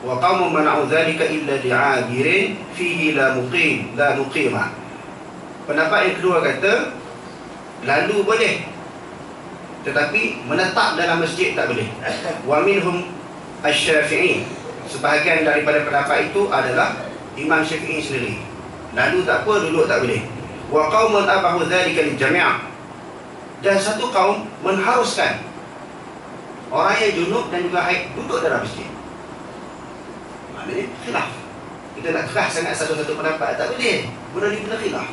wa qaumun mana'u dzalika illa li'abirin fihi la muqima. Pendapat yang kedua kata lalu boleh, tetapi menetap dalam masjid tak boleh. Wa minhum asy-Syafi'i, sebahagian daripada pendapat itu adalah Imam Syafi'i sendiri. Lalu tak apa, duduk tak boleh. Wa qaumun abahu dzalika lil jami', dan satu kaum mengharuskan orang yang junub dan juga haid duduk dalam masjid. Maknanya khilaf. Kita nak keras sangat satu-satu pendapat tak boleh. Benda ni benda khilaf.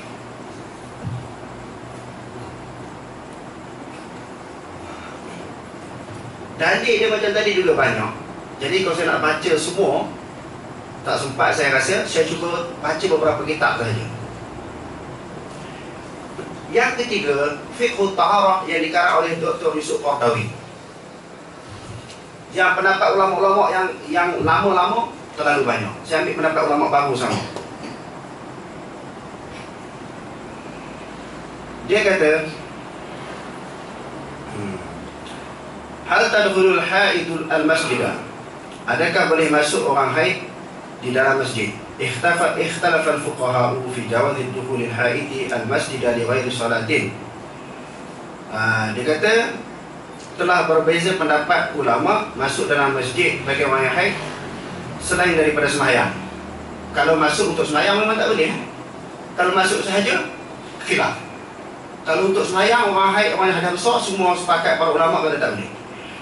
Dalil dia macam tadi juga banyak. Jadi kalau saya nak baca semua tak sempat, saya rasa saya cuba baca beberapa kitab sahaja. Yang ketiga, Fiqhut Taharah yang dikarang oleh Dr. Yusuf Qardawi. Yang pendapat ulama-ulama yang lama-lama terlalu banyak. Saya ambil pendapat ulama baru sama. Dia kata, hal tadkhulul haidul al-masjidah, adakah boleh masuk orang haid di dalam masjid? Ikhtalafa al-fuqaha'u fi jawaz dukhulil haidi al-masjidah li ghairi salatin. Dia kata telah berbeza pendapat ulama masuk dalam masjid bagi orang yang haid selain daripada sembahyang. Kalau masuk untuk sembahyang memang tak boleh. Kalau masuk sahaja, khilaf. Kalau untuk sembahyang, orang haid, orang yang hadas besar, semua sepakat para ulama kata tak boleh.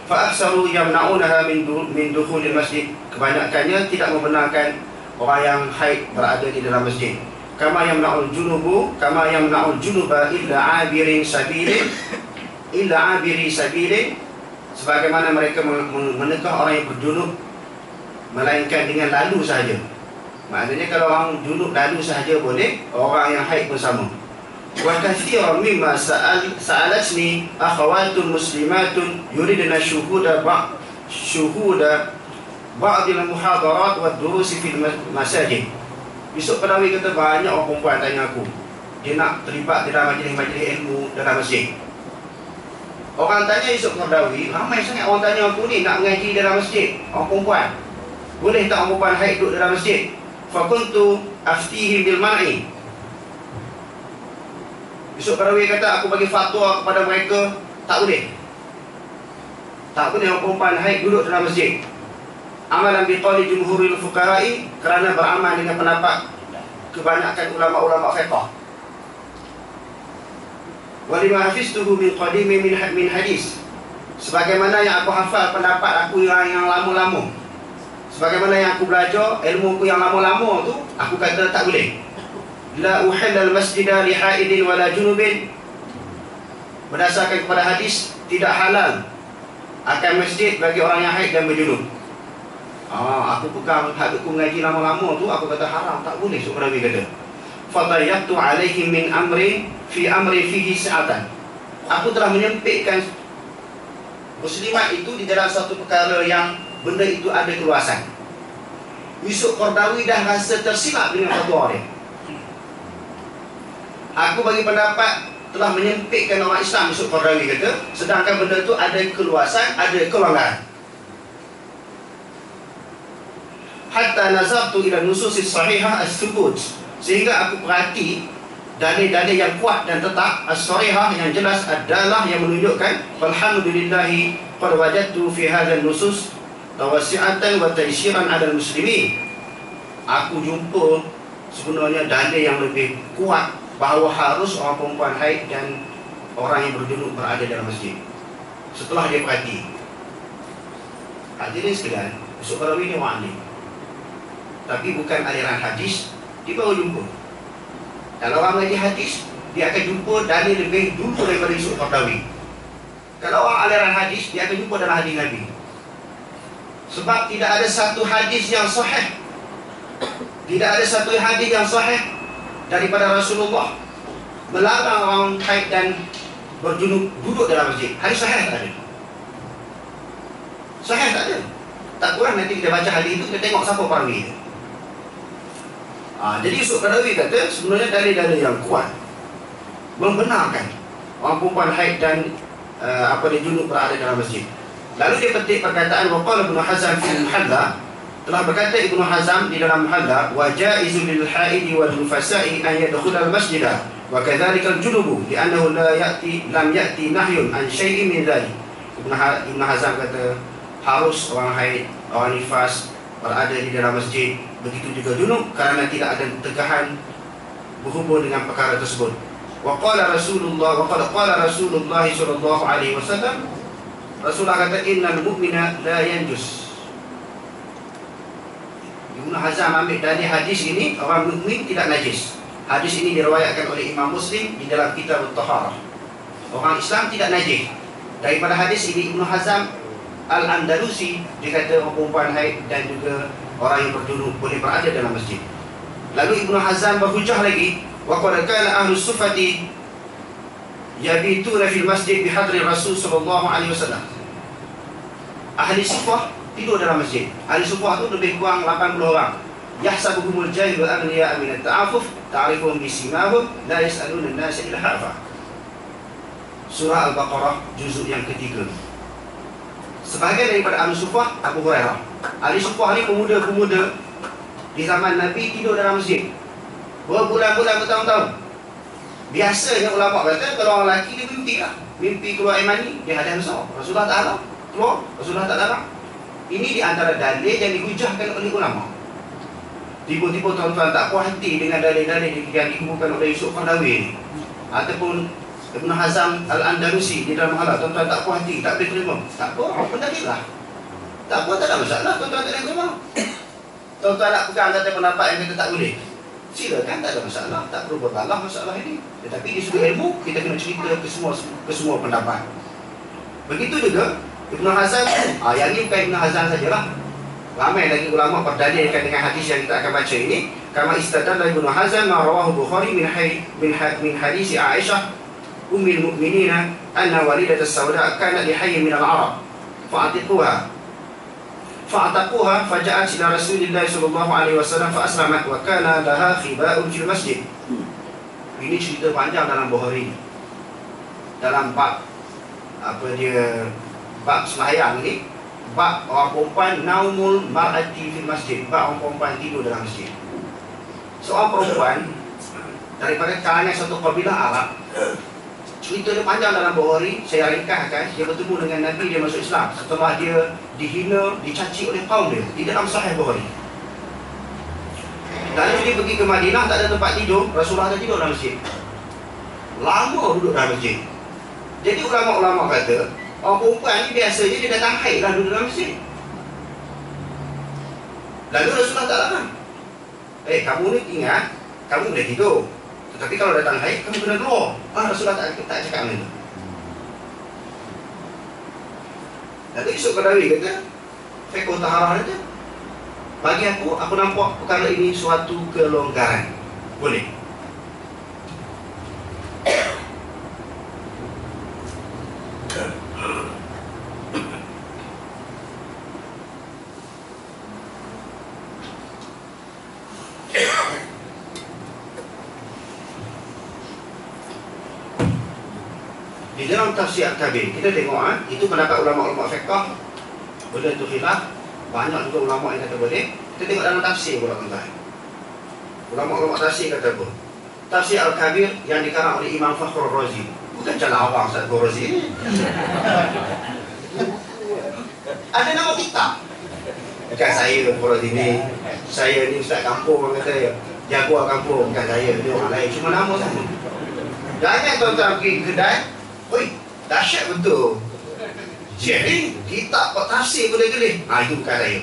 Fa aktsaru yamna'unaha min dukhulil masjid, kebanyakannya tidak membenarkan orang yang haid berada di dalam masjid. Kama yamna'ul junuba illa abiri sabilin, sebagaimana mereka menekah orang yang berjunub melainkan dengan lalu sahaja. Maknanya kalau orang junub lalu sahaja boleh, orang yang haid pun sama. Wa kathiran mimma sa'alatni akhawatun muslimatun yuridna syuhuda ba'd al-muhadarat wa durus fil masajid. Besok Qardawi kata banyak orang perempuan tanya aku, dia nak terlibat dalam majlis-majlis ilmu dalam masjid. Orang tanya Yusuf Qardawi, ramai sangat orang tanya aku ni nak mengaji dalam masjid, orang perempuan. Boleh tak orang perempuan haid duduk dalam masjid? Fa kuntu aftihim bil mar'i. Yusuf Qardawi kata aku bagi fatwa kepada mereka tak boleh. Tak boleh orang perempuan haid duduk dalam masjid. Amalan biqauli jumhuril fuqara'i, kerana beramal dengan pendapat kebanyakan ulama-ulama fiqh. Walima hafiztuhu min qadimi min hadis, sebagaimana yang aku hafal pendapat aku yang lama-lama, sebagaimana yang aku belajar ilmu aku yang lama-lama tu, aku kata tak boleh. La uhillal masjida li haidin wala junubin, berdasarkan kepada hadis tidak halal akan masjid bagi orang yang haid dan berjunub. Aku pegang hadis aku mengaji lama-lama tu, aku kata haram, tak boleh. Sukrawi kata fadayyatu alaihim min amri fihi sa'atan, aku telah menyempitkan muslimat itu di dalam satu perkara yang benda itu ada keluasan. Yusuf Qardawi dah rasa tersilap dengan fatwa dia. Aku bagi pendapat telah menyempitkan orang Islam, Yusuf Qardawi kata, sedangkan benda itu ada keluasan, ada kelonggaran. Hatta nazartu ila nususis sahihah as-thubut, sehingga aku perhati dalil-dalil yang kuat dan tetap, as-sahihah yang jelas, adalah yang menunjukkan alhamdulillahi qad wajadtu fi hadzal nusus tawassi'atan wa taysyiran 'alal muslimin. Aku jumpa sebenarnya dalil yang lebih kuat bahawa harus orang perempuan haid dan orang yang berjunub berada dalam masjid. Setelah dia perhati, hadirin sekalian, Yusuf Qardawi ni orang alim, tapi bukan aliran hadis. Dia baru jumpa. Kalau orang mengaji hadis, dia akan jumpa dalil lebih dulu daripada Yusuf Qardawi. Kalau orang aliran hadis, dia akan jumpa dalam hadis Nabi. Sebab tidak ada satu hadis yang sahih, tidak ada satu hadis yang sahih daripada Rasulullah melarang orang haid dan berjunub duduk dalam masjid. Hadis sahih tak ada. Sahih tak ada. Tak kurang nanti kita baca hadis itu, kita tengok siapa perawi dia. Jadi Yusuf Qardawi kata sebenarnya dalil-dalil yang kuat membenarkan orang perempuan haid dan dia junub berada dalam masjid. Lalu dia petik perkataan waqala Ibn Hazm fi al-Muhalla, Telah berkata Ibnu Hazm di dalam Muhalla, wa jaizu lil haidi wal nufasa'i an yadkhula al masjida wa kadzalika al junubu li'annahu lam ya'ti nahyun an syai'in min dzalik. Ibnu Hazm kata harus orang haid, orang nifas berada di dalam masjid, begitu juga junub, kerana tidak ada tegahan berhubung dengan perkara tersebut. Wa qala Rasulullah sallallahu alaihi wasallam, Rasulullah kata innal mu'mina la yanjus. Ibnu Hazm ambil dari hadis ini, orang mukmin tidak najis. Hadis ini diriwayatkan oleh Imam Muslim di dalam kitab At-Taharah. Orang Islam tidak najis. Daripada hadis ini Ibnu Hazm Al-Andalusi dikata orang perempuan haid dan juga orang yang berjunub boleh berada dalam masjid. Lalu Ibnu Hazm berhujah lagi, wa qad kana ahlus suffati yabituna fil masjid bihadri Rasul sallallahu alaihi wasallam. Ahli sufah tidur dalam masjid. Ahli sufah itu lebih kurang 80 orang. Yahsabuhumul jahil wa aghniya min at-ta'affuf ta'rifuhum bisimahum la yas'aluna an-nasa ilhafa. Surah Al-Baqarah juzuk yang ketiga. Sebahagian daripada ahli sufah Abu Hurairah. Ahli sufah ni pemuda-pemuda di zaman Nabi tidur dalam masjid berbulan-bulan, bertahun-tahun. Biasanya ulama kata kalau orang lelaki dia mimpi lah, mimpi keluar air mani, dia hadam besar. Rasulullah tak larang keluar, Rasulullah tak larang. Ini di antara dalil yang dihujahkan oleh ulama. Tiba-tiba tuan-tuan tak puas hati dengan dalil-dalil yang dikumpulkan oleh Yusuf Qaradawi ataupun Ibnu Hazm Al-Andalusi di dalam Muhalla. Tuan-tuan tak puas hati, tak boleh terima, tak apa, apa dalil lah. Tak apa, tak ada masalah, tuan-tuan tak boleh terima. Tuan-tuan nak pegang kata pendapat yang kata tak boleh, silakan, tak ada masalah, tak perlu berbalah masalah ini. Tetapi di sudut ilmu kita kena cerita ke semua pendapat. Begitu juga Ibnu Hazm, yang ini bukan Ibnu Hazm sajalah. Ramai lagi ulama berdalilkan dengan hadis yang kita akan baca ini. Kama istadalla Ibnu Hazm ma rawahu Bukhari min hadis Aisyah ummul mukminin anna walidat as-sauda kanat li hayy min al-arab fa'atiquha faja'at ila Rasulillah sallallahu alaihi wasallam fa aslamat wa kana laha khiba'un fil masjid. Ini cerita panjang dalam Bukhari. Dalam bab bab sembahyang ni, bab orang perempuan naumul mar'ati fil masjid, bab orang perempuan tidur dalam masjid. Seorang perempuan daripada kalangan satu kabilah Arab, cerita dia panjang dalam Bukhari. Saya ringkaskan. Dia bertemu dengan Nabi, dia masuk Islam setelah dia dihina, dicaci oleh kaum dia di dalam Sahih Bukhari. Lalu dia pergi ke Madinah, tak ada tempat tidur. Rasulullah ada tidur dalam masjid, lama duduk dalam masjid. Jadi ulama-ulama kata orang perempuan ni biasanya dia datang haid lah duduk dalam masjid. Lalu Rasulullah tak larang. Kamu ni ingat, kamu boleh tidur, tetapi kalau datang haid kamu kena keluar. Rasulullah tak cakap macam tu. Lalu Yusuf Qaradawi kata, fiqh taharah kata, bagi aku nampak perkara ini suatu kelonggaran. Boleh. Di dalam tafsir Al-Kabir kita tengok itu pendapat ulama-ulama fiqh. Boleh tu khilaf, banyak juga ulama yang kata boleh. Kita tengok dalam tafsir pula tuan-tuan. Ulama-ulama tafsir kata apa? Tafsir Al-Kabir yang dikarang oleh Imam Fakhrul Razi, bukan jalan awam Ustaz Razi. Ada nama kitab. Bukan saya Razi ni. Saya ni Ustaz kampung, orang kata jaguar kampung. Bukan saya, dia orang lain, cuma nama sama. Jangan tuan-tuan pergi kedai, oi, dahsyat betul. Jadi kitab tafsir boleh gelih. Itu bukan saya.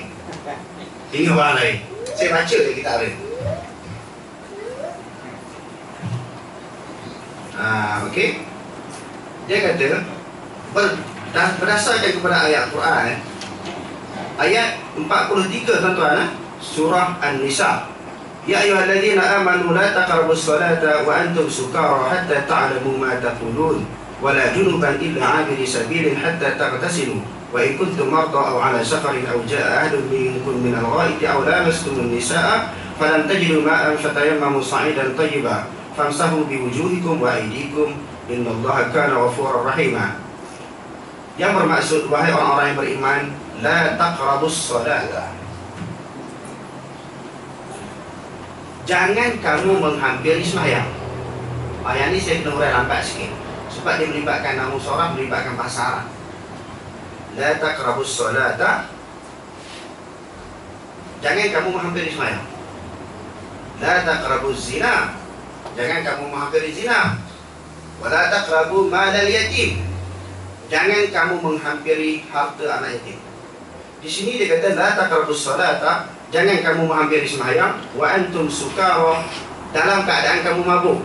Ini orang lain. Saya baca dia kitab dia. Okey. Dia kata berdasarkan kepada ayat Quran, ayat 43 tuan-tuan, surah An-Nisa. Ya ayyuhalladzina amanu la taqrabus salata wa antum sukara hatta ta'lamu ma taqulun wa la junuban illa 'abiri sabilin hatta taghtasilu wa in kuntum marda aw 'ala safarin aw jaa'a ahadun minkum min al-gha'iti aw lamastumun nisaa falam tajidu ma'an fatayammamu sa'idan tayyiban famsahu biwujuhikum wa aydikum innallaha kana ghafurur rahima. Yang bermaksud, wahai orang-orang yang beriman, la taqrabus salata, jangan kamu menghampiri sembahyang. Ayat ni saya kena urai lambat sikit sebab dia melibatkan namun seorang, melibatkan bahasa Arab. La taqrabus solata, jangan kamu menghampiri sembahyang. La taqrabuz zina, jangan kamu menghampiri zina. Wa la taqrabu malal yatim, jangan kamu menghampiri harta anak yatim. Di sini dia kata la taqrabus solata, jangan kamu menghampiri sembahyang. Wa antum sukara, dalam keadaan kamu mabuk.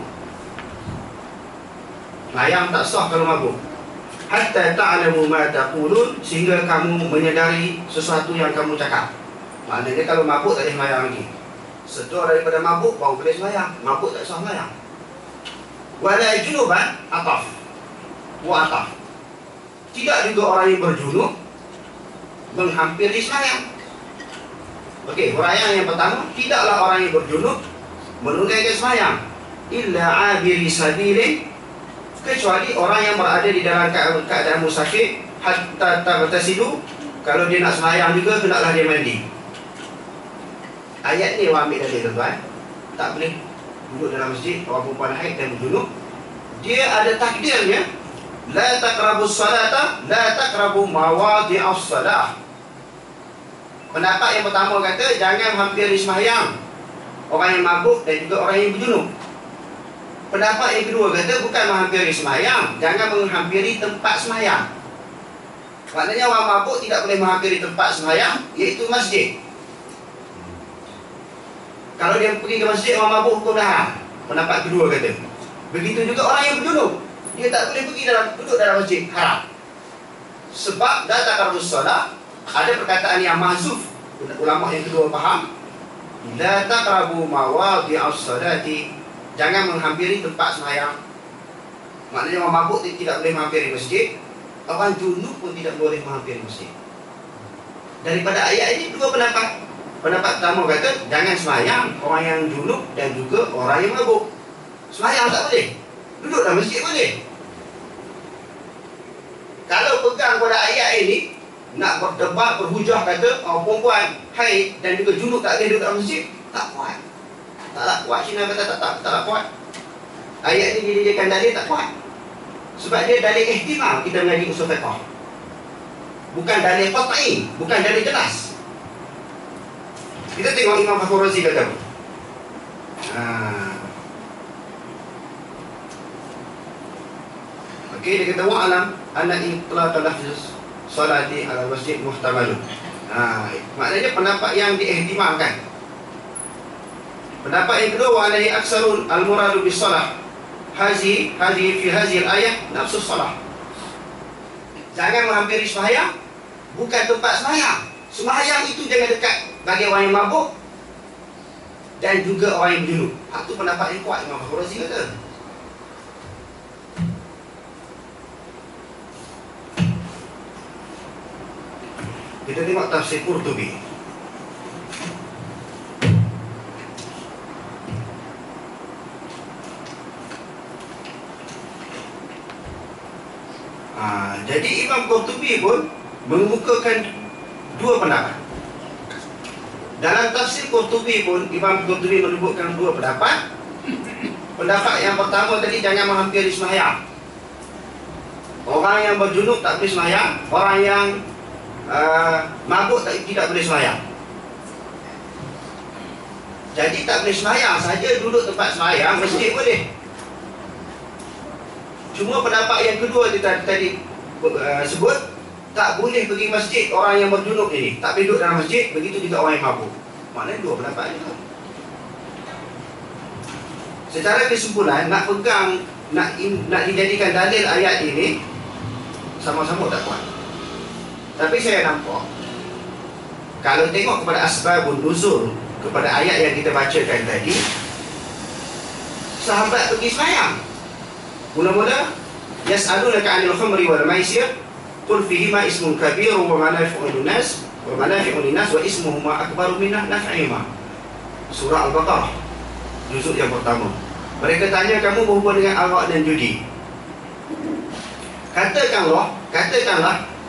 Sembahyang tak sah kalau mabuk. Hatta ta'lamu ma taqulun, sehingga kamu menyedari sesuatu yang kamu cakap. Maknanya kalau mabuk tak boleh sembahyang lagi. Setelah daripada mabuk baru boleh sembahyang. Mabuk tak sah sembahyang. Wala junuban ataf. Wa ataf. Tidak juga orang yang berjunub menghampiri sembahyang. Okey, huraian yang pertama, tidaklah orang yang berjunub menunaikan sembahyang illa abiri sabilin, kecuali orang yang berada di dalam keadaan musafir, hatta taghtasilu, kalau dia nak sembahyang juga hendaklah dia mandi. Ayat ni orang ambil dalil tuan-tuan, tak boleh duduk dalam masjid orang perempuan haid dan berjunub. Dia ada takdirnya, la taqrabus salata, la taqrabu mawadhi'as salah. Pendapat yang pertama kata jangan hampiri sembahyang orang yang mabuk dan juga orang yang berjunub. Pendapat yang kedua kata bukan menghampiri sembahyang, jangan menghampiri tempat sembahyang. Maknanya orang mabuk tidak boleh menghampiri tempat sembahyang, iaitu masjid. Kalau dia pergi ke masjid orang mabuk, hukum dah haram. Pendapat kedua kata. Begitu juga orang yang berjunub, dia tak boleh pergi duduk dalam masjid, haram. Sebab la taqrabus salah, ada perkataan yang mahzuf. Ulama yang kedua faham, la taqrabu mawadhi'as salati, jangan menghampiri tempat sembahyang. Maknanya orang mabuk tidak boleh menghampiri masjid, orang junub pun tidak boleh menghampiri masjid. Daripada ayat ini dua pendapat. Pendapat pertama kata jangan sembahyang orang yang junub dan juga orang yang mabuk. Sembahyang tak boleh, duduk dalam masjid boleh. Kalau pegang pada ayat ini, nak berdebat, berhujah kata orang perempuan haid dan juga junub tak boleh duduk dalam masjid, tak kuat. Taklah kuat. Cina kata taklah kuat. Ayat ini dijadikan dalil tak kuat. Sebab dia dalil ihtimal kita mengaji usul fiqh. Bukan dalil qat'i, bukan dalil jelas. Kita tengok Imam Fakhrul Razi kata apa. Okey, dia kata wa'alam anna itlaq lafz salati ala masjid muhtamalun. Maknanya pendapat yang diihtimalkan. Pendapat yang kedua, wa alaihi aksarun al-muradu bis salah. Fi hadhihi al-ayah nafsus salah. Jangan menghampiri sembahyang bukan tempat sembahyang. Sembahyang itu jangan dekat bagi orang yang mabuk dan juga orang yang berjunub. Itu pendapat yang kuat Imam Fakhrul Razi kata. Kita tengok tafsir Qurtubi. Jadi Imam Qurtubi pun mengemukakan dua pendapat. Dalam tafsir Qurtubi pun Imam Qurtubi menyebutkan dua pendapat. Pendapat yang pertama tadi jangan menghampiri sembahyang. Orang yang berjunub tak boleh sembahyang, orang yang mabuk tidak boleh sembahyang. Jadi tak boleh sembahyang saja, duduk tempat sembahyang masjid boleh. Cuma pendapat yang kedua tadi sebut tak boleh pergi masjid orang yang berjunub ini, tak boleh duduk dalam masjid, begitu juga orang yang mabuk. Maknanya dua pendapat juga. Secara kesimpulan, nak pegang, nak dijadikan dalil ayat ini sama-sama tak kuat. Tapi saya nampak kalau tengok kepada asbabun nuzul, kepada ayat yang kita bacakan tadi, sahabat pergi sembahyang. Mula-mula yas'alunaka 'anil khamri wal maisir qul fihima ismun kabirun wa manafi'un linnas wa ismuhuma akbaru min naf'ihima. Surah Al-Baqarah, juzuk yang pertama. Mereka tanya kamu berhubung dengan arak dan judi. Katakanlah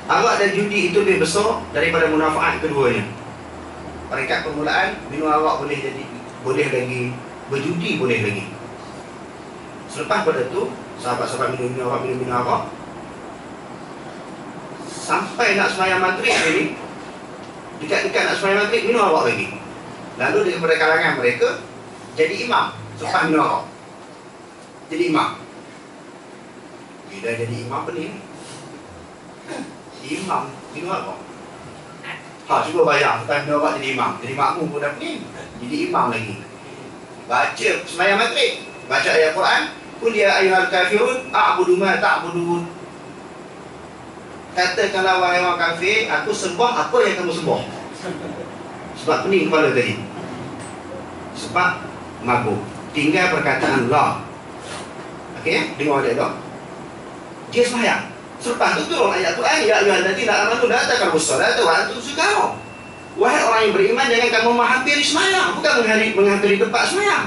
arak dan judi itu lebih besar daripada munafaat keduanya. Peringkat permulaan, minum arak boleh jadi boleh lagi, berjudi boleh lagi. Selepas pada tu, sahabat-sahabat minum arak, sampai nak sembahyang maghrib ni, dekat-dekat nak sembahyang maghrib, minum arak lagi. Lalu daripada kalangan mereka jadi imam selepas minum arak. Jadi imam. Bila jadi imam pening. Imam minum arak. Cuba bayang, selepas minum arak jadi imam. Jadi makmum pun dah pening, jadi imam lagi. Baca sembahyang maghrib, baca ayat Quran, qul ya ayyuhal kafirun a'budu ma ta'budun. Katakanlah wahai orang kafir, aku sembah apa yang kamu sembah. Sebab pening kepala tadi, sebab mabuk. Tinggal perkataan la. Okey, dengar ada tak? Dia sembahyang. Selepas tu turun ayat Quran, ya ayyuhallazina amanu la taqrabus salata wa antum sukara. Wahai orang yang beriman, jangan kamu menghampiri sembahyang. Bukan menghampiri tempat sembahyang,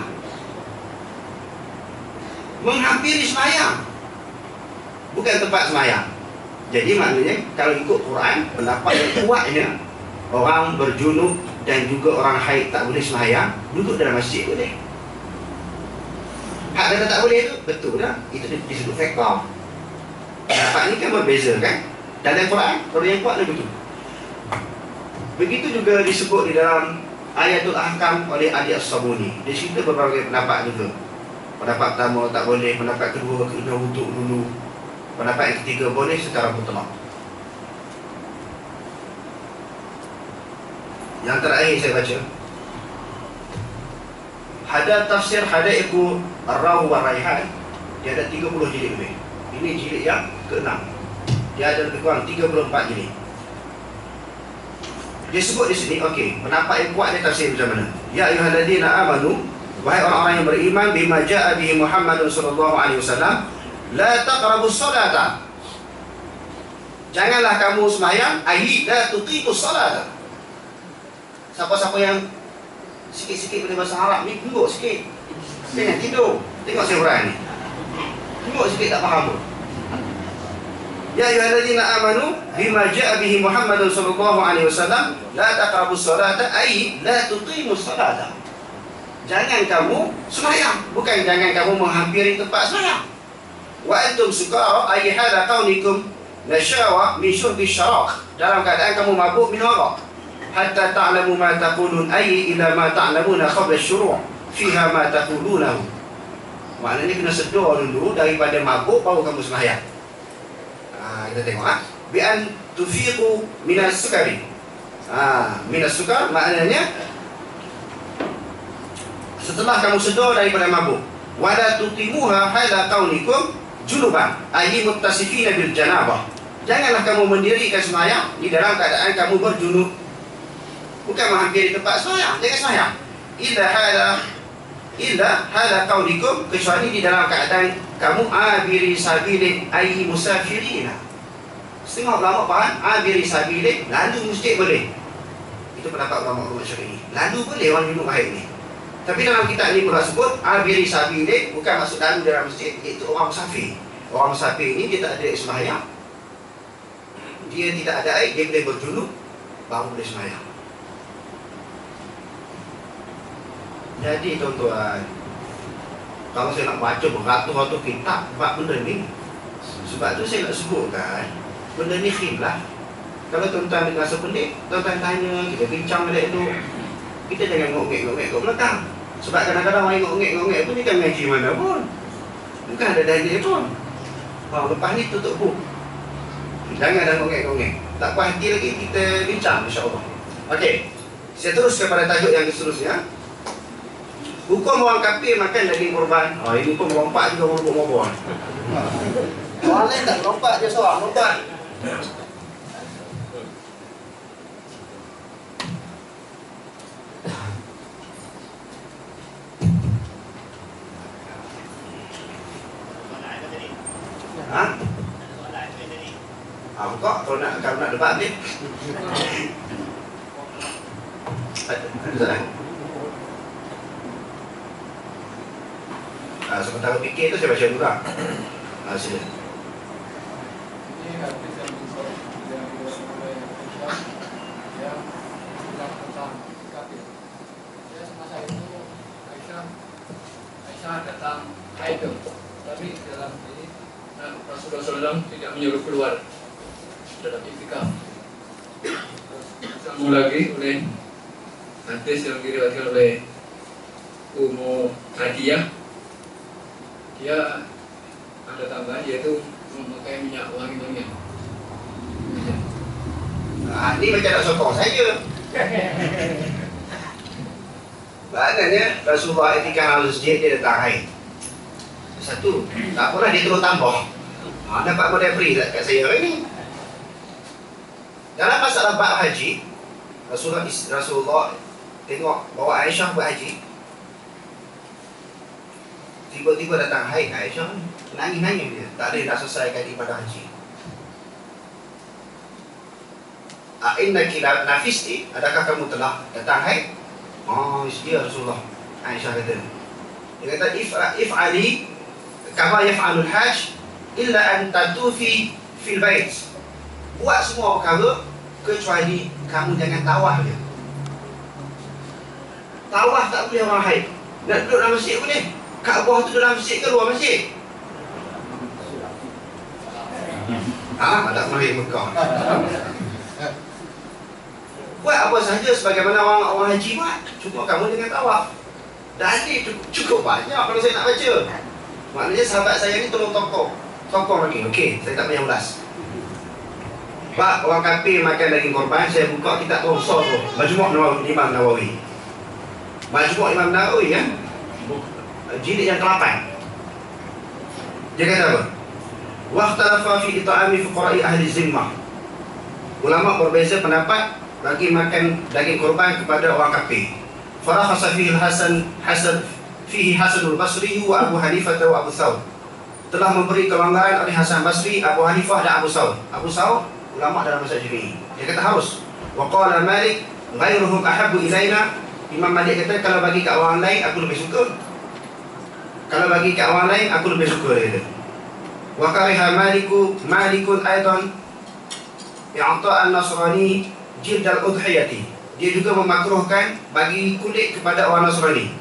menghampiri sembahyang, bukan tempat sembahyang. Jadi maknanya kalau ikut Quran, pendapat yang kuatnya, orang berjunub dan juga orang haid tak boleh sembahyang, duduk dalam masjid boleh. Hak kata tak boleh tu betul dah, itu disebut fiqh. Pendapat ni kan berbeza kan. Dalam Quran, kalau yang kuat begitu. Begitu juga disebut di dalam Ayatul Ahkam oleh Ali As-Sabuni. Dia cerita berbagai pendapat juga. Pendapat pertama tak boleh, pendapat kedua kena wuduk dulu, pendapat yang ketiga boleh secara mutlak. Yang terakhir saya baca, ada tafsir Hadaiqu Ar-Rahu wa Raihan. Dia ada 30 jilid lebih. Ini jilid yang ke-6. Dia ada lebih kurang 34 jilid. Dia sebut di sini, okey, pendapat yang kuat dia tafsir macam mana? Ya ayyuhallazina amanu, wahai orang-orang yang beriman, bima ja'a bihi Muhammadun sallallahu alaihi wasallam, la taqrabus salata. Janganlah kamu sembahyang, ai la tuqimus salata. Siapa-siapa yang sikit-sikit boleh bahasa Arab ni, tengok sikit. Jangan tidur. Tengok saya urang ni. Tengok sikit tak faham pun. Ya ayyuhallazina amanu bima ja'a bihi Muhammadun sallallahu alaihi wasallam, la taqrabus salata ai la tuqimus salata. Jangan kamu sembahyang, bukan jangan kamu menghampiri tempat sembahyang. Wa antum sukara ay hada qaunikum nashawa min syurbi syarak. Dalam keadaan kamu mabuk minum arak. Hatta ta'lamu ma taqulun ay ila ma ta'lamuna qabla syuru' fiha ma taqulunahu. Maknanya kena sedar dulu daripada mabuk baru kamu sembahyang. Kita tengok bi an tufiqu minas sukari. Minas sukar maknanya setelah kamu sedar daripada mabuk. Wala tutimuha hala qaunikum junuban ay muttasifina bil janabah. Janganlah kamu mendirikan sembahyang di dalam keadaan kamu berjunub. Bukan menghampiri tempat sembahyang, jangan sembahyang. Illa hala qaunikum, kecuali di dalam keadaan kamu abiri sabilin ay musafirina. Setengah ulama faham abiri sabilin, lalu masjid boleh. Itu pendapat ulama Syafi'i. Lalu boleh orang junub haid ni. Tapi dalam kitab ni pula sebut abiri sabilin, bukan maksud lalu dalam masjid, iaitu orang musafir. Orang musafir ni dia tak ada sembahyang, dia tidak ada air, dia boleh berjunub baru boleh sembahyang. Jadi tuan-tuan, kalau saya nak baca beratus-ratus kitab bab benda ni, sebab tu saya nak sebutkan benda ni khilaf. Kalau tuan-tuan dengar sepelik, tuan-tuan tanya, kita bincang balik tu, kita jangan ngok-ngek kat belakang. Sebab kadang-kadang orang ngok-ngek pun dia kan ngaji mana pun, bukan ada dalil pun. Lepas ni tutup buku. Jangan dah ngok-ngek. Tak puas hati lagi, kita bincang insya-Allah. Okey, saya terus kepada tajuk yang seterusnya. Hukum orang kafir makan daging korban. Ini pun melompat juga melompat. Orang lain tak melompat, dia seorang melompat. Buka kalau nak debat ni. Sementara fikir tu saya baca juga. Sila. Tapi dalam ini Rasulullah SAW tidak menyuruh keluar dalam iktikaf. Sambung lagi oleh hadis yang diriwayatkan oleh Ummu Hadiyah. Dia ada tambahan yaitu memakai minyak wangi-wangian. Nah, ini macam nak sokong saya. Maknanya Rasulullah ketika masjid dia datang haid. Satu, tak pernah dia turun tambah. Dapat model free tak kat saya hari ni. Dalam masalah bab haji, Rasulullah tengok bawa Aisyah berhaji. Tiba-tiba datang haid Aisyah, nangis-nangis dia. Tak ada nak selesaikan ibadah haji. Innaki nafisti, adakah kamu telah datang haid? Oh, ya Rasulullah. Aisyah kata. Dia kata if'ali kama yaf'alul hajj illa an tatufi fil bait. Buat semua perkara kecuali kamu jangan tawaf je. Tawaf tak boleh orang haid. Nak duduk dalam masjid boleh. Kaabah tu dalam masjid ke luar masjid? Tak boleh Mekah. Buat apa sahaja sebagaimana orang haji buat. Cuma kamu dengan tawaf. Dah ada cukup banyak kalau saya nak baca. Maknanya sahabat saya ni tolong tokong lagi. Okey, saya tak payah ulas. Bab orang kafir makan daging korban, saya buka kitab Tawsar tu, Majmu' Imam Nawawi. Majmu' Imam Nawawi ya. Jilid yang ke-8. Dia kata apa? Waqtalafa fi it'ami fuqara'i ahli zimmah. Ulama berbeza pendapat bagi makan daging korban kepada orang kafir. Farakhasa fihi Hasanul Basri wa Abu Hanifah wa Abu Thawr. Telah memberi kelonggaran oleh Hasan Basri, Abu Hanifah dan Abu Thawr. Abu Thawr ulama dalam mazhab Syafi'i. Dia kata harus. Wa qala Malik ghairuhum ahabbu ilaina. Imam Malik kata kalau bagi kat orang lain aku lebih suka. Kalau bagi kat orang lain aku lebih suka dia. Wa kariha Malikun aidan i'ta' an-Nasrani jild al-udhiyati. Dia juga memakruhkan bagi kulit kepada orang Nasrani.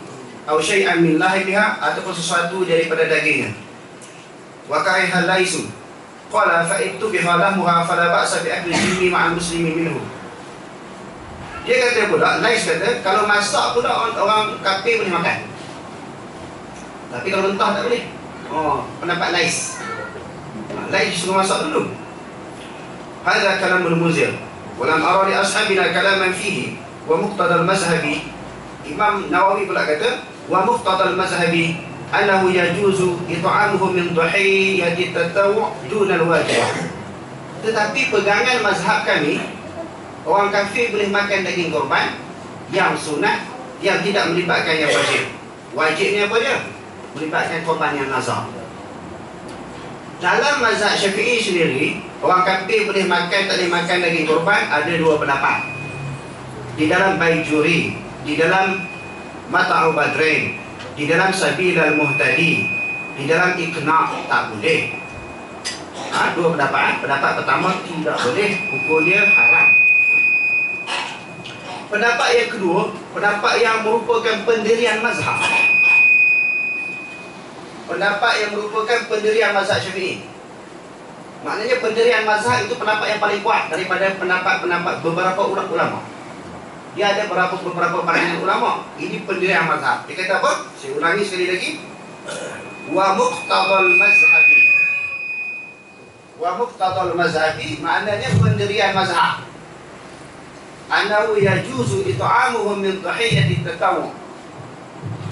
Atau syai'an min lahibiha, ataupun sesuatu daripada dagingnya. Wa kariha Laisu qala fa ittubiha lamuha fala ba'sa bi akli zimmi ma'al muslimi minhu. Dia kata pula, Lais kata kalau masak pula orang kafir boleh makan. Tapi kalau mentah tak boleh. Pendapat Lais. Lais suruh masak dulu. Hadza kalamul Muzir. Walam ara li ashabina kalaman fihi wa muqtada al-mazhabi. Imam Nawawi pula kata wa muqtada al-mazhabi annahu yajuzu it'amuhu min dhahiyati tatawwu' duna al-wajib. Tetapi pegangan mazhab kami, orang kafir boleh makan daging korban yang sunat, yang tidak melibatkan yang wajib. Wajibnya apa dia? Melibatkan korban yang nazar. Dalam mazhab Syafi'i sendiri, orang kafir boleh makan, tak boleh makan daging korban, ada dua pendapat. Di dalam Baijuri, di dalam Mata'u Badrin, di dalam Sabil al-Muhtadi, di dalam Iqna' tak boleh. Dua pendapat. Pendapat pertama tidak boleh, hukum dia haram. Pendapat yang kedua, pendapat yang merupakan pendirian mazhab. Pendapat yang merupakan pendirian mazhab Syafi'i. Maknanya pendirian mazhab itu pendapat yang paling kuat daripada pendapat beberapa ulama. Dia ada beberapa pandangan ulama. Ini pendirian mazhab. Dia kata apa? Saya ulangi sekali lagi. Wa muqtadal mazhabi. Wa muqtadal mazhabi maknanya pendirian mazhab. Annahu yajuzu it'amuhum min dhahiyati tatawwu.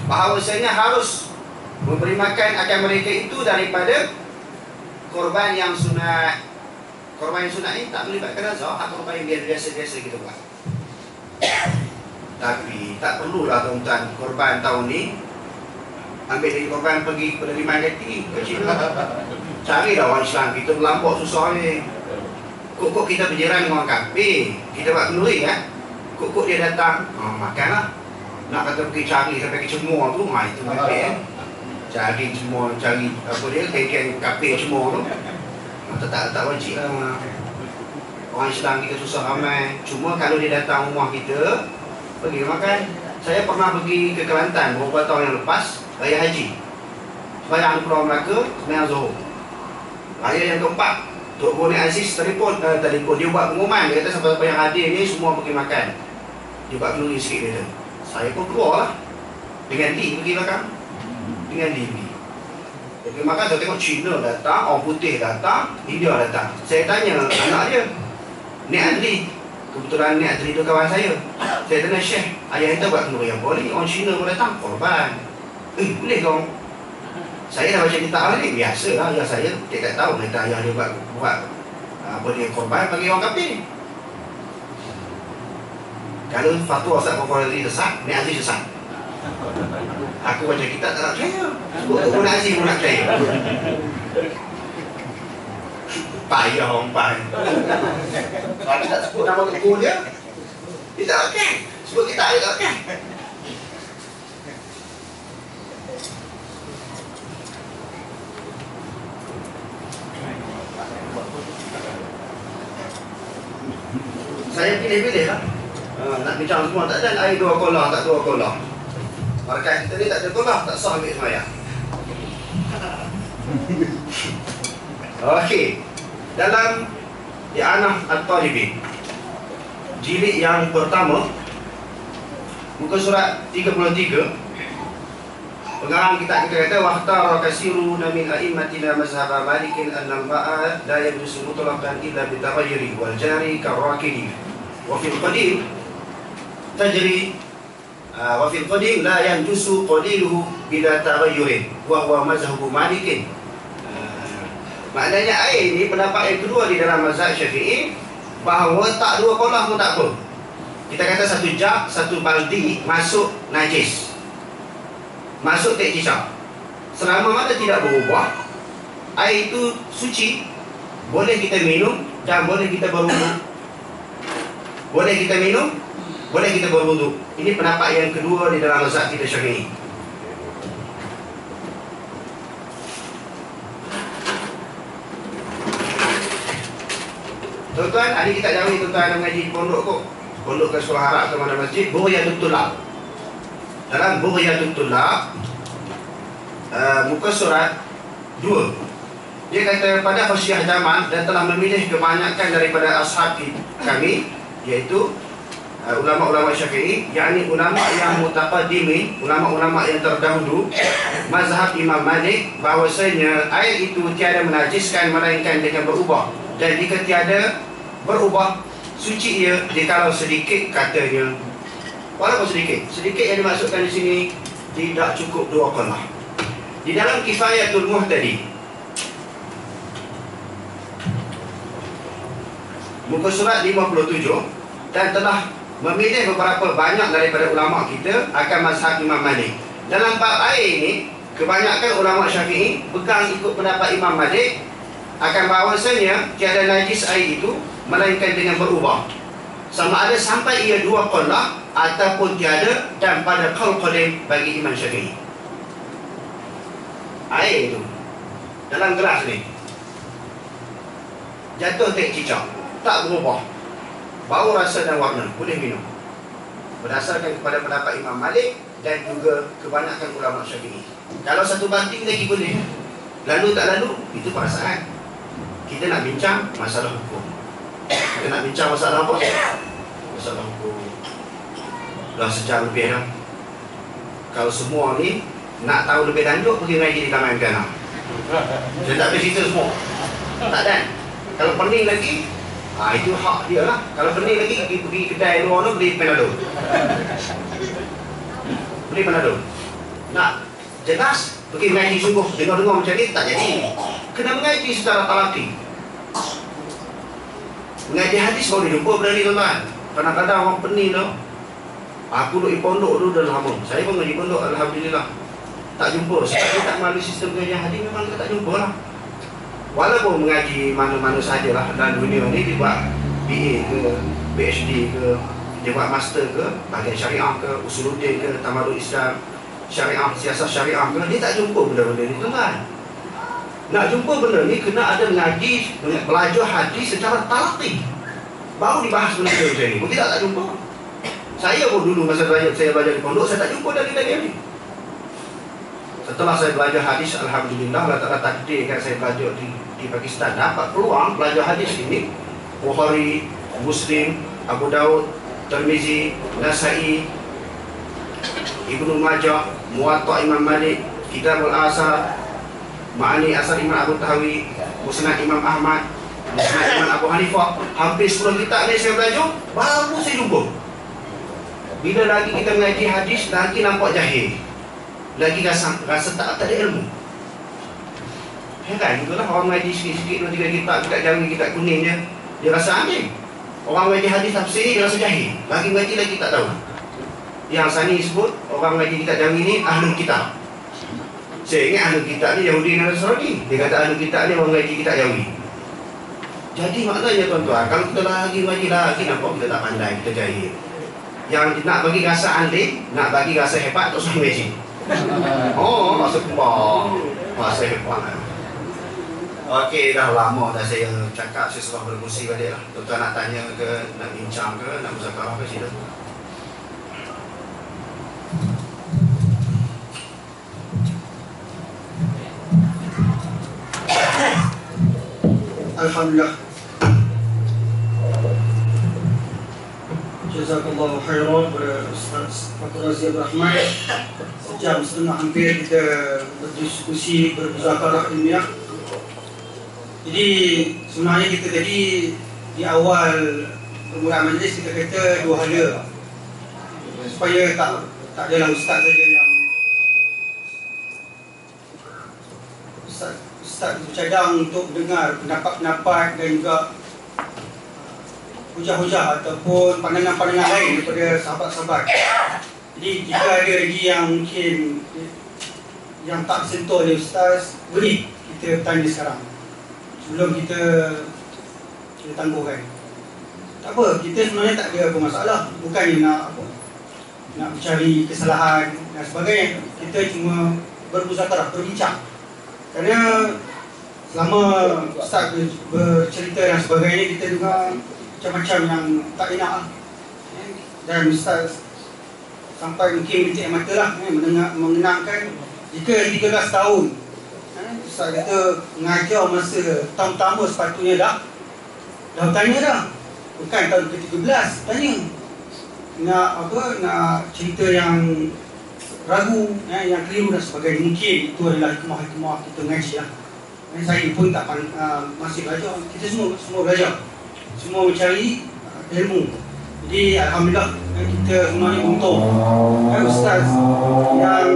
Bahawasanya harus memberi makan akan mereka itu daripada korban yang sunat. Korban yang sunat ini tak melibatkan nazar, korban yang biasa-biasa kita buat. Tapi tak perlulah tuan-tuan korban tahun ni ambil dari korban pergi kepada Liman Gati kecil. Carilah orang Islam, kita melampau susah ni. Kok kita berjiran dengan orang kafir, kita buat kenduri kan. Kok dia datang, makanlah. Nak kata pergi cari sampai ke cemur tu, itu kafir kan. Cari cemur, cari apa dia, kain-kain kafir cemur tu. Tak wajib lah. Orang Islam kita susah ramai. Cuma kalau dia datang rumah kita, pergi makan. Saya pernah pergi ke Kelantan beberapa tahun yang lepas, raya haji. bayang di Pulau Melaka, sembahyang Zuhur. Hari yang keempat, Tok Guru Aziz telefon, dia buat pengumuman. Dia kata siapa-siapa yang hadir ni semua pergi makan. Dia buat keluri sikit dia. Saya pun keluar lah. Dengan Lee pergi belakang. Dengan Lee pergi. Dia pergi makan, saya tengok Cina datang, orang putih datang, India datang. Saya tanya anak dia, Nek Andri, kebetulan Nek Andri tu kawan saya. Saya tanya, Syekh, ayah kita buat keluri yang boleh, orang Cina pun datang, korban. Boleh kau? Saya dah baca kitab ni, biasalah ayah saya. Dia tak tahu kata ayah dia buat apa dia korban bagi orang kafir. Kalau fatwa Ustaz Muhammad Aziz sesat, Nek Aziz sesat. Aku baca kitab tak nak percaya. Sebut Tok Aziz pun nak percaya. Payah orang pai. Kalau tak sebut nama guru dia, dia tak okey. Sebut kitab dia tak okey. Saya pilih-pilih lah. Nak bincang semua tak ada air dua kolah, tak dua kolah. Markas kita ni tak ada kolah, tak sah ambil semayang. Okey. Dalam I'anah At-Talibin, jilid yang pertama, muka surat 33, pengarang kitab kita kata wahtara kasiruna min a'immatina mazhab Malikin annal ma'a la yajuzu mutlaqan illa bitaghayyuri wal jari karrakidi wa fil qadim tajri wa fil qadim la yajuzu qadiluhu bila taghayyurin wa huwa mazhab Malikin. Maknanya air ni pendapat yang kedua di dalam mazhab Syafi'i, bahawa tak dua kolah pun tak apa. Kita kata satu jug, satu baldi masuk najis, masuk tek cicak, selama mana tidak berubah, air itu suci, boleh kita minum dan boleh kita berwuduk. Boleh kita minum, boleh kita berwuduk. Ini pendapat yang kedua di dalam mazhab kita Syafi'i. Tuan-tuan, hari kita jauhi tuan-tuan yang mengaji di pondok kok. Pondok ke sekolah Arab ke mana masjid, Bughyatul Tulab. Dalam Bughyatul Tulab, muka surat 2, dia kata pada Khasyah zaman dan telah memilih kebanyakan daripada ashab kami, iaitu ulama-ulama Syafi'i, yakni ulama yang mutaqaddimin, ulama-ulama yang terdahulu, mazhab Imam Malik, bahawasanya air itu tiada menajiskan melainkan dengan berubah, dan jika tiada berubah, suci ia jikalau sedikit, katanya. Walaupun sedikit yang dimaksudkan di sini tidak cukup dua kolah. Di dalam Kifayatul Muhtadi, muka surat 57, dan telah memilih beberapa banyak daripada ulama kita akan mazhab Imam Malik. Dalam bab air ini, kebanyakan ulama Syafi'i pegang ikut pendapat Imam Malik akan bahawasanya tiada najis air itu melainkan dengan berubah, sama ada sampai ia dua kolah ataupun tiada, dan pada qaul qadim bagi Imam Syafi'i. Air itu dalam gelas ni jatuh tek cicak, tak berubah bau, rasa dan warna, boleh minum berdasarkan kepada pendapat Imam Malik dan juga kebanyakan ulama Syafi'i. Kalau satu banting lagi boleh, lalu tak lalu itu perasaan. Kita nak bincang masalah hukum. Kita nak bincang masalah apa? Masalah hukum. Dah sejam lebih dah. Kalau semua ni nak tahu lebih lanjut, pergi ngaji di Taman Piana. Saya tak boleh cerita semua. Tak ada. Kalau pening lagi, itu hak dia lah. Kalau pening lagi, pergi kedai luar tu, beli Panadol. Beli Panadol. Nak jelas, pergi mengaji sungguh. Dengar-dengar macam ni, tak jadi. Kena mengaji secara talaqi. Mengaji hadis baru jumpa benda ni, tuan-tuan. Kadang-kadang orang pening tu. Aku duduk di pondok tu dah lama. Saya pun mengaji pondok, alhamdulillah. Tak jumpa. Sebab kita tak melalui sistem pengajian hadis, memang kita tak jumpa lah. Walaupun mengaji mana-mana sajalah dalam dunia ni, dia buat BA ke, PhD ke, dia buat master ke, bahagian syariah ke, usuluddin ke, tamadun Islam, syariah, siasat syariah ke, dia tak jumpa benda-benda ni, tuan-tuan. Nak jumpa benda ni, kena ada mengaji, belajar hadis secara talaqi, baru dibahas benda macam ni. Mungkin tak jumpa. Saya pun dulu masa saya belajar di pondok, saya tak jumpa dari ni. Setelah saya belajar hadis, alhamdulillah Allah Ta'ala takdirkan saya belajar di Pakistan, dapat peluang belajar hadis ini. Bukhari, Muslim, Abu Daud, Tirmizi, Nasai, Ibnu Majah, Muwatta Imam Malik, Kitabul Asar, Ma'ani Asar Imam Abu Tahawi, Musnad Imam Ahmad, Musnad Imam Abu Hanifah. Hampir 10 kitab ni saya belajar, baru saya jumpa. Bila lagi kita mengaji hadis, lagi nampak jahil, lagi rasa tak ada ilmu. Heran itulah orang mengaji sikit-sikit 2-3 kitab, kitab jangan kitab kuning dia rasa anjing. Orang mengaji hadis tafsir dia rasa jahil, lagi mengaji lagi tak tahu. Yang Sani sebut orang mengaji kitab Jawi ni ahlul kitab. Saya ingat ahlul kitab ni Yahudi dan Nasrani. Dia kata ahlul kitab ni orang mengaji kitab Jawi. Jadi maknanya tuan-tuan, kalau kita lagi mengaji lagi, nampak kita tak pandai, kita jahil. Yang nak bagi rasa alim, nak bagi rasa hebat, tak usah mengaji. Oh, maksud masa hebat. Okey, dah lama dah saya cakap, saya sudah berfungsi balik lah. Tuan-tuan nak tanya ke, nak bincang ke, nak berzakarah ke, sila. Alhamdulillah. Jazakallahu khairan kepada Ustaz Fatul Razia Rahman. Sejam setengah hampir kita berdiskusi, bermuzakarah ilmiah. Jadi sebenarnya kita tadi di awal permulaan majlis kita kata 2 hala, supaya tak adalah ustaz saja yang Ustaz bercadang untuk dengar pendapat-pendapat dan juga hujah-hujah ataupun pandangan-pandangan lain daripada sahabat-sahabat. Jadi jika ada lagi yang mungkin yang tak sentuh oleh Ustaz, boleh kita tanya sekarang sebelum kita tangguhkan. Tak apa, kita sebenarnya tak ada apa masalah. Bukannya nak mencari kesalahan dan sebagainya. Kita cuma bermuzakarah, berbincang. Kerana selama Ustaz bercerita dan sebagainya, kita dengar macam-macam yang tak enak lah. Dan Ustaz sampai mungkin bintik mata lah, mengenangkan jika 13 tahun Ustaz kata mengajar masa tahun pertama sepatutnya dah tanya dah. Bukan tahun ke-13 tanya. Nak cerita yang ragu, yang keliru dan sebagainya. Mungkin itu adalah hikmah-hikmah kita mengaji lah. Saya pun tak masih belajar. Kita semua belajar, semua mencari ilmu. Jadi alhamdulillah kita semuanya untung. Ustaz yang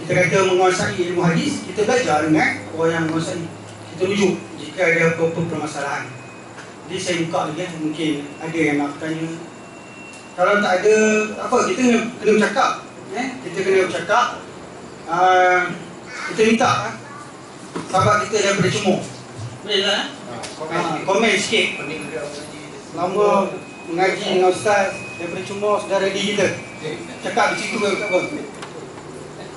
kita kata menguasai ilmu hadis, kita belajar dengan orang yang menguasai. Kita rujuk jika ada apa-apa permasalahan. Jadi saya buka lagi, mungkin ada yang nak tanya. Kalau tak ada, tak apa, kita kena bercakap. Kita kena bercakap. Kita minta sahabat kita daripada Cemur, boleh tak? Komen sikit. Lama mengaji dengan Ustaz daripada Cemur, saudara di kita. Cakap di situ ke apa?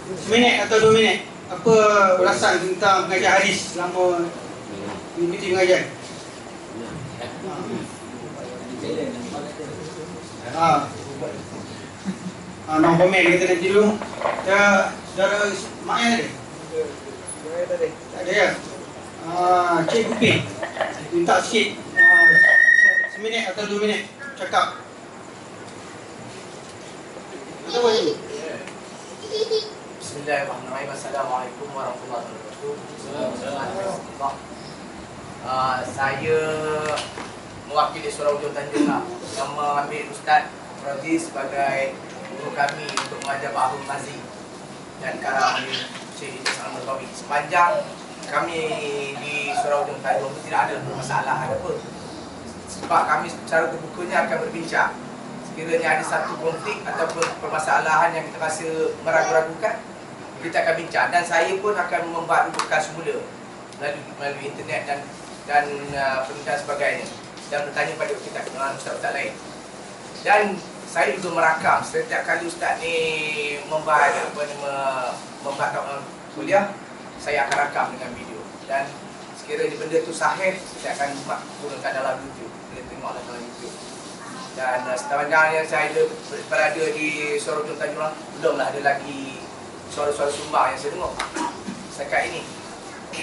1 minit atau 2 minit. Apa ulasan tentang pengajian hadis selama mengikuti pengajian? No komen kita nanti dulu. Saudara Mak ada? Tak ada ya? Cik Kuping minta sikit 1 minit atau 2 minit cakap. Apa ni? Bismillahirrahmanirrahim. Assalamualaikum warahmatullahi wabarakatuh. Saya mewakili Surau Ujung Tanjung lah. Nama ambil Ustaz Razi sebagai guru kami untuk mengajar Bahrul Mazi dan Karam Syekh Idris Al-Marzawi. Sepanjang kami di Surau Ujung Tanjung tidak ada masalah apa. Sebab kami secara terbukanya akan berbincang. Sekiranya ada satu konflik ataupun permasalahan yang kita rasa meragu-ragukan, kita akan bincang. Dan saya pun akan membuat rujukan semula melalui internet dan permintaan sebagainya, dan bertanya pada kita dengan ustaz-ustaz lain. Dan saya juga merakam setiap kali ustaz ni membuat kuliah, saya akan rakam dengan video. Dan sekiranya benda tu sahih, saya akan gunakan dalam YouTube. Kita tengoklah dalam YouTube. Dan sepanjang yang saya berada di Surau Ujung Tanjung, belumlah ada lagi suara-suara sumbang yang saya dengar setakat ini.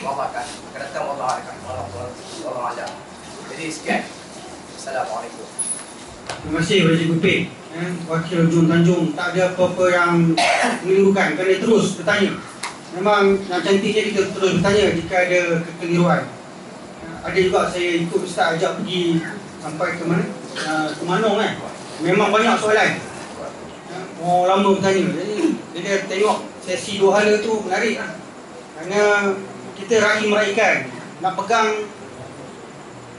Mohon akan datang Allah alam. Jadi sekian. Assalamualaikum. Terima kasih kepada Cikgu Pik, Wakil Ujung Tanjung. Tak ada apa-apa yang menimbulkan, kerana terus bertanya. Memang yang cantiknya kita terus bertanya jika ada kekeliruan. Ada juga saya ikut Ustaz ajak pergi sampai ke mana? Ke Manong kan. Memang banyak soalan. Orang lama bertanya. Jadi dia tengok sesi 2 hala tu menarik. Kerana kita raih-meraihkan, nak pegang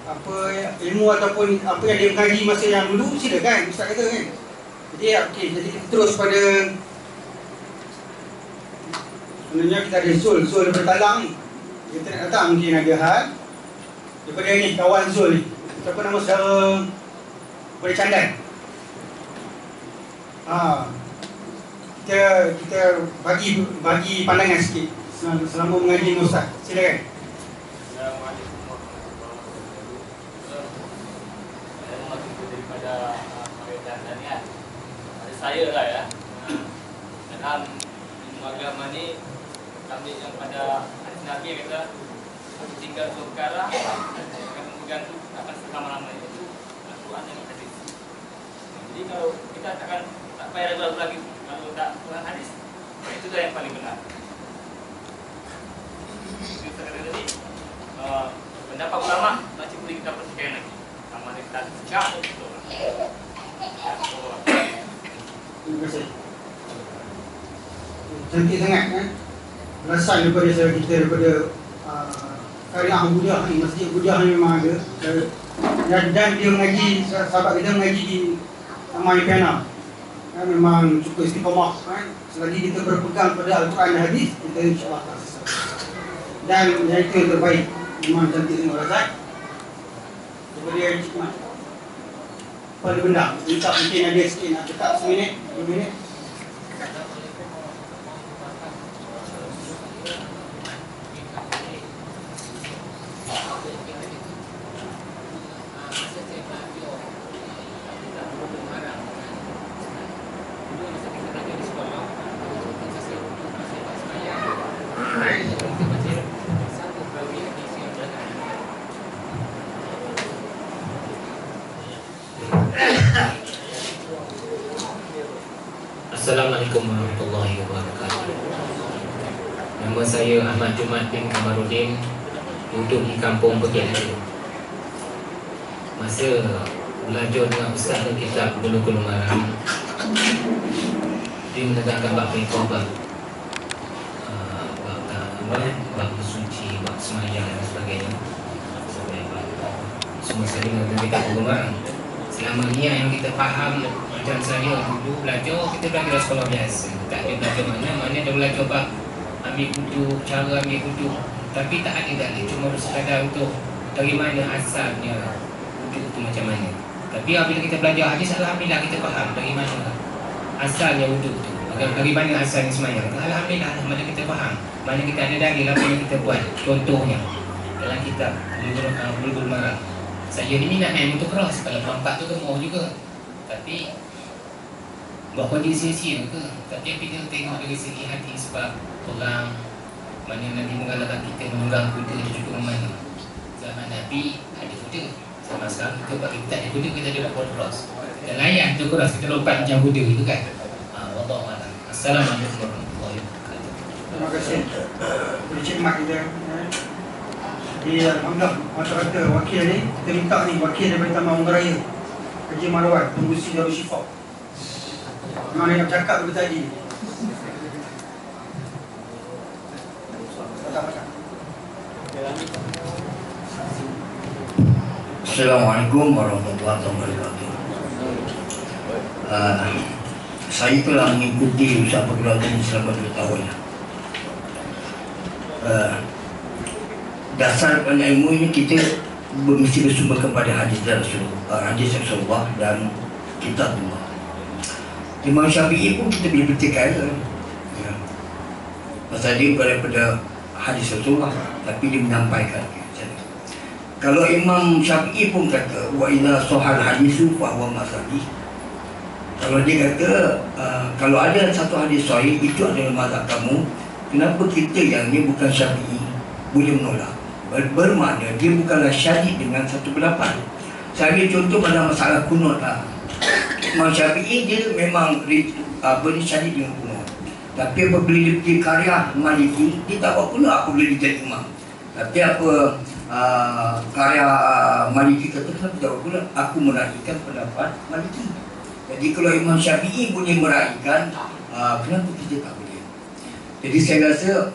apa ilmu ataupun apa yang dia mengaji masa yang dulu, silakan Ustaz kata kan. Jadi okey, jadi kita terus pada sebenarnya kita ada Zul daripada Talang ni. Kita nak datang mungkin ada hal daripada ni kawan Zul ni. Siapa nama saudara Boleh Candan. Kita bagi pandangan sikit selama mengaji dengan Ustaz. Silakan. Saya lah ya, dalam ilmu agama ni kami yang pada hadis Nabi kata tinggal perkara akan memegang tu akan selama-lamanya, itu Al-Quran dan hadis. Jadi kalau kita tak payah ragu lagi kalau tak Quran hadis, itu dah yang paling benar. Kita kata tadi pendapat ulama masih boleh kita pertikaikan lagi. Sama kita cakap betul. Terima kasih. Cantik sangat kan? Berasan daripada saya kita daripada Karyah Budiah ni, Masjid Budiah ni memang ada. Dan dia mengaji, sahabat kita mengaji di Taman Piana. Memang cukup istiqamah kan? Selagi kita berpegang pada Al-Quran dan Hadis, kita insyaAllah tak sesat. Dan yang itu yang terbaik. Memang cantik tengok Razak. Daripada Cikmat pada benda, minta mungkin ada sikit nak cakap seminit, 2 minit. Assalamualaikum warahmatullahi wabarakatuh. Nama saya Ahmad Jumat bin Kamarudin, duduk di kampung Pekiat. Masa belajar dengan Ustaz Kitab Bulughul Maram, dia menegakkan bab iqamah, bab bersuci, bab semayang dan sebagainya. Semua sekali dengan Kitab Bulughul Maram. Selama ni yang kita faham, macam saya dulu belajar, kita belajar sekolah biasa. Tak ada belajar mana dah belajar bab ambil wudu, cara ambil wudu. Tapi tak ada dalil, cuma sekadar untuk dari mana asalnya wudu itu macam mana. Tapi apabila kita belajar hadis, alhamdulillah kita faham dari mana asalnya wudu itu, dari mana asalnya semayang. Alhamdulillah, mana kita faham, mana kita ada dalil apa yang kita buat. Contohnya dalam kitab Bulughul Maram, saya ni minat main motocross. Kalau perempat tu gemuk juga, tapi buat kerja sia-sia ke? Tapi kita tengok dari segi hati, sebab orang mana Nabi menggalakkan kita menunggang kuda di cukup mana. Zaman Nabi ada kuda, zaman sekarang kita buat kita tak ada kuda, kita ada buat motocross. Kita layan motocross, kita lompat macam kuda itu kan. Wallahualam. Assalamualaikum warahmatullahi wabarakatuh. Terima kasih kepada Cik Mat kita. Jadi alhamdulillah, macam kata wakil ni, kita minta ni wakil daripada Taman Unggar Raya, Haji Marwan, Pengurusi Darul Shifa. Memang dia nak cakap daripada tadi. Assalamualaikum warahmatullahi wabarakatuh. Saya telah mengikuti usaha pergulatan ini selama 2 tahun. Dasar ilmu ini kita mesti bersumber kepada hadis Rasulullah dan kitabullah. Imam Syafi'i pun kita boleh pertikaikan, ya. Pasal dia daripada hadis Rasulullah, tapi dia menyampaikan. Kalau Imam Syafi'i pun kata wa idza sahal hadisu fa huwa mazhabi, Kalau dia kata kalau ada satu hadis sahih itu adalah mazhab kamu, kenapa kita yang ni bukan Syafi'i boleh menolak? Bermakna dia bukanlah syahid dengan satu pendapat. Saya ambil contoh pada masalah kunut lah. Imam Syafi'i dia memang syahid dengan kunut. Tapi apabila dia pergi karya Maliki, dia tak buat kunut apabila dia jadi imam. Tapi karya Maliki kata, kenapa tak buat kunut? Aku meraihkan pendapat Maliki. Jadi kalau Imam Syafi'i boleh meraihkan, kenapa kita tak boleh? Jadi saya rasa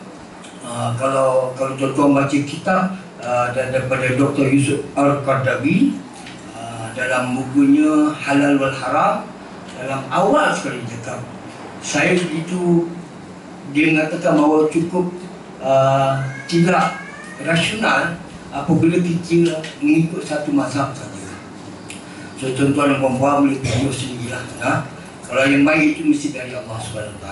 kalau tuan-tuan baca kitab daripada Dr. Yusuf Al-Qardawi dalam bukunya Halal wal Haram, dalam awal sekali cakap, saya itu dia mengatakan bahawa cukup tidak rasional apabila kita mengikut satu mazhab saja. So tuan-tuan dan puan-puan boleh pilih sendirilah. Kalau yang baik itu mesti dari Allah SWT.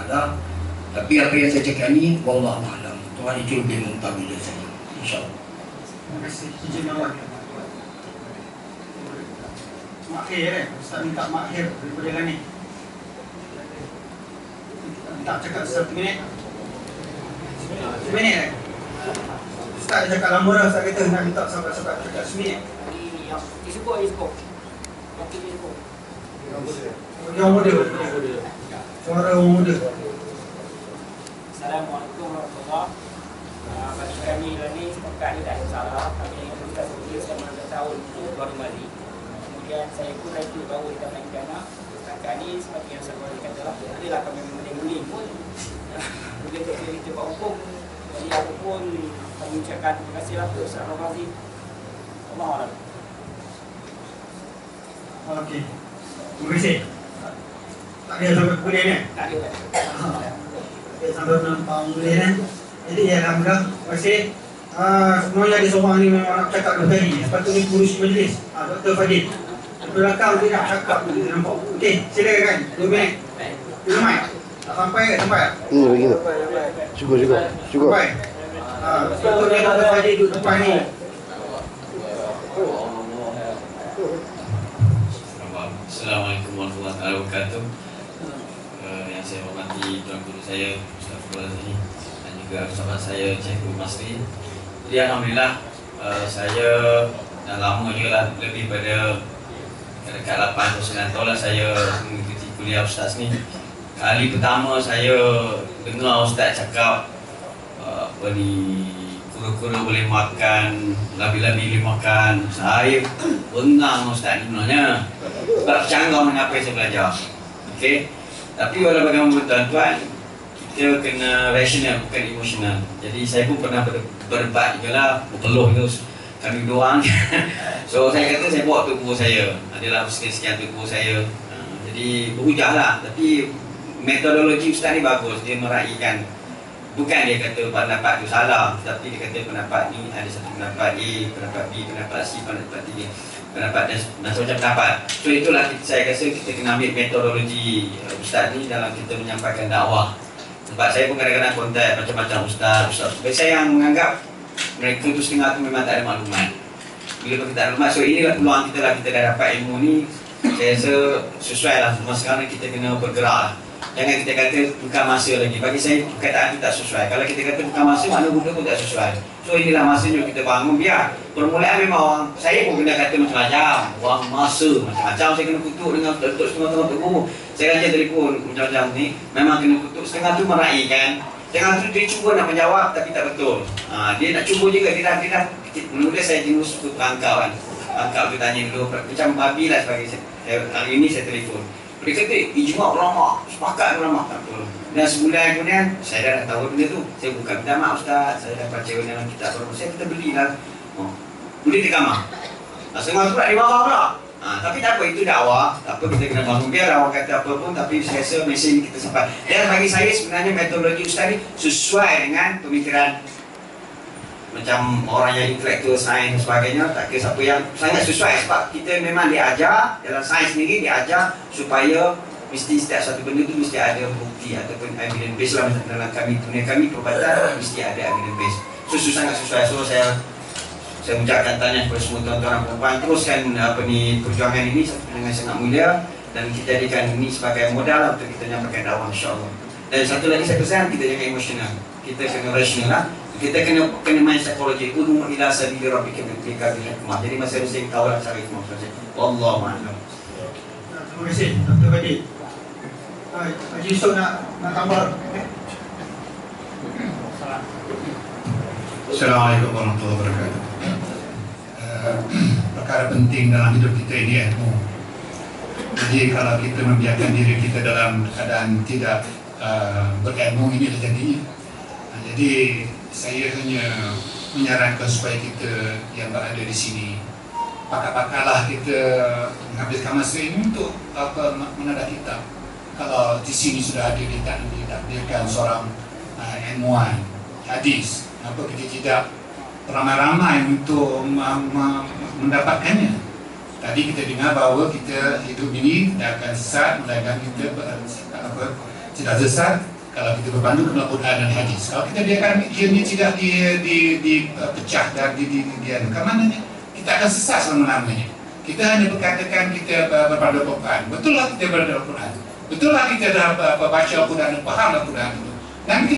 Tapi apa yang saya cakap ni, wallahu a'lam. Tuhan itu lebih mengetahui dari saya. InsyaAllah. Terima kasih. Izin awal. Makhir Ustaz minta makhir daripada Lani. Minta cakap 1 minit. 1 minit Ustaz dia cakap lama dah. Ustaz kata nak minta sahabat-sahabat cakap 1 minit. Isiko. Yang muda. Suara orang muda. Assalamualaikum warahmatullahi wabarakatuh. Bagi kami ni sepakat ni tak ada salah. Kami sudah bekerja selama 2 tahun baru balik. Kemudian saya pun itu baru ditambahkan anak. Setakat ni seperti yang saya boleh kata lah, adalah kami memuling-muling pun mungkin untuk cerita Pak Hukum. Jadi aku pun kami ucapkan terima kasih lah untuk Ustaz Razi. Allah Allah. Okey. Terima kasih. Tak ada sampai kuliah ni? Tak ada. Sampai nampak kuliah ni. Jadi ya alhamdulillah. Terima kasih. Sebenarnya ada seorang ni memang nak cakap dua kali. Sepatutnya pengurusi majlis. Dr. Fadil. Di belakang dia nak cakap. Dia nampak. Okey, silakan. 2 minit. Dia mic. Tak sampai ke? Sampai tak? Begitu. Cukup. Sampai. Sepatutnya Dr. Fadil duduk depan ni. Assalamualaikum warahmatullahi wabarakatuh. Yang saya hormati tuan guru saya Ustaz Fadil dan juga sahabat saya Cikgu Masri. Jadi alhamdulillah saya dah lama je lah, lebih pada dekat 8 atau 9 tahun lah saya mengikuti kuliah Ustaz ni. Kali pertama saya dengar Ustaz cakap apa ni, kura-kura boleh makan, labi-labi boleh makan. Saya bengang Ustaz ni sebenarnya. Tak canggah dengan apa yang saya belajar. Okey. Tapi walau bagaimana tuan-tuan, kita kena rasional, bukan emosional. Jadi saya pun pernah berdebat juga lah, berpeluh tu kami dua orang. So saya kata saya bawa tu guru saya, adalah sekian-sekian tu guru saya. Jadi berhujah lah. Tapi metodologi Ustaz ni bagus. Dia meraihkan, bukan dia kata pendapat tu salah, tapi dia kata pendapat ni ada satu pendapat A, pendapat B, pendapat C, pendapat D, pendapat dan macam-macam pendapat. So itulah saya rasa kita kena ambil metodologi Ustaz ni dalam kita menyampaikan dakwah. Sebab saya pun kadang-kadang kontak macam-macam Ustaz. Saya yang menganggap mereka tu setengah tu memang tak ada maklumat. Bila kita tak ada maklumat, so inilah peluang kita lah, kita dah dapat ilmu ni. Saya rasa sesuai lah, semua sekarang kita kena bergerak lah. Jangan kita kata bukan masa lagi. Bagi saya perkataan itu tak sesuai. Kalau kita kata bukan masa, mana guna pun tak sesuai. So inilah masanya kita bangun. Biar permulaan memang orang, saya pun kena kata macam-macam, orang masa macam-macam. Saya kena kutuk dengan betul-betul setengah-tengah untuk guru. Saya rancang telefon macam-macam ni, memang kena kutuk. Setengah tu meraihkan, setengah tu dia cuba nak menjawab tapi tak betul. Dia nak cuba juga, dia dah mula saya jenis tu perangkap kan. Perangkap tu tanya dulu, macam babi lah sebagai hari ini saya telefon. Dia kata, ijma' ulama, sepakat ulama. Tak apa. Dan sebulan kemudian, saya dah tahu benda tu. Saya buka, minta maaf Ustaz, saya dah baca dalam kitab ulama. Saya kata belilah. Boleh di kamar. Setengah tu nak dimarah pula. Tapi tak apa, itu dakwah. Tak apa, kita kena bangun. Biar awak kata apa pun, tapi saya rasa mesej ni kita sampai. Dan bagi saya sebenarnya metodologi Ustaz ni sesuai dengan pemikiran macam orang yang intelektual, sains dan sebagainya. Tak kira siapa yang sangat sesuai. Sebab kita memang diajar, dalam sains sendiri diajar supaya mesti setiap satu benda tu mesti ada bukti ataupun evidence base lah. Dalam kami, dunia kami perubatan mesti ada evidence base. So sangat sesuai. So saya ucapkan tanya kepada semua tuan-tuan dan puan-puan, teruskan perjuangan ini dengan sangat mulia. dan kita jadikan ini sebagai modal untuk kita nyampaikan dakwah, insya-Allah. Dan satu lagi saya pesan, kita jangan emosional, kita kena rasional lah. Kita kena main psikologi. Udu ila sabili rabbika bil hikmah. Jadi masih harus tahu lah cara hikmah saja. Wallahu a'lam. Terima kasih Dr. Badi. Haji Yusof nak tambah. Assalamualaikum warahmatullahi wabarakatuh. Perkara penting dalam hidup kita ini ilmu. Jadi kalau kita membiarkan diri kita dalam keadaan tidak berilmu, ini terjadi. Jadi saya hanya menyarankan supaya kita yang berada di sini pakar-pakarlah kita menghabiskan masa ini untuk menadah kitab. Kalau di sini sudah ada ditakdirkan seorang ilmuwan hadis, apa kita tidak ramai-ramai untuk mendapatkannya. Tadi kita dengar bahawa kita hidup ini tidak akan sesat melainkan kita tidak sesat kalau kita berpandu kepada Quran dan hadis. Kalau kita biarkan ianya tidak dipecah dan ke mananya, kita akan sesat selama-lamanya. Kita hanya berkatakan kita berpandu Quran. Betul lah kita berpandu Quran. Betul lah kita dah baca Al-Quran dan faham Al-Quran itu. Dan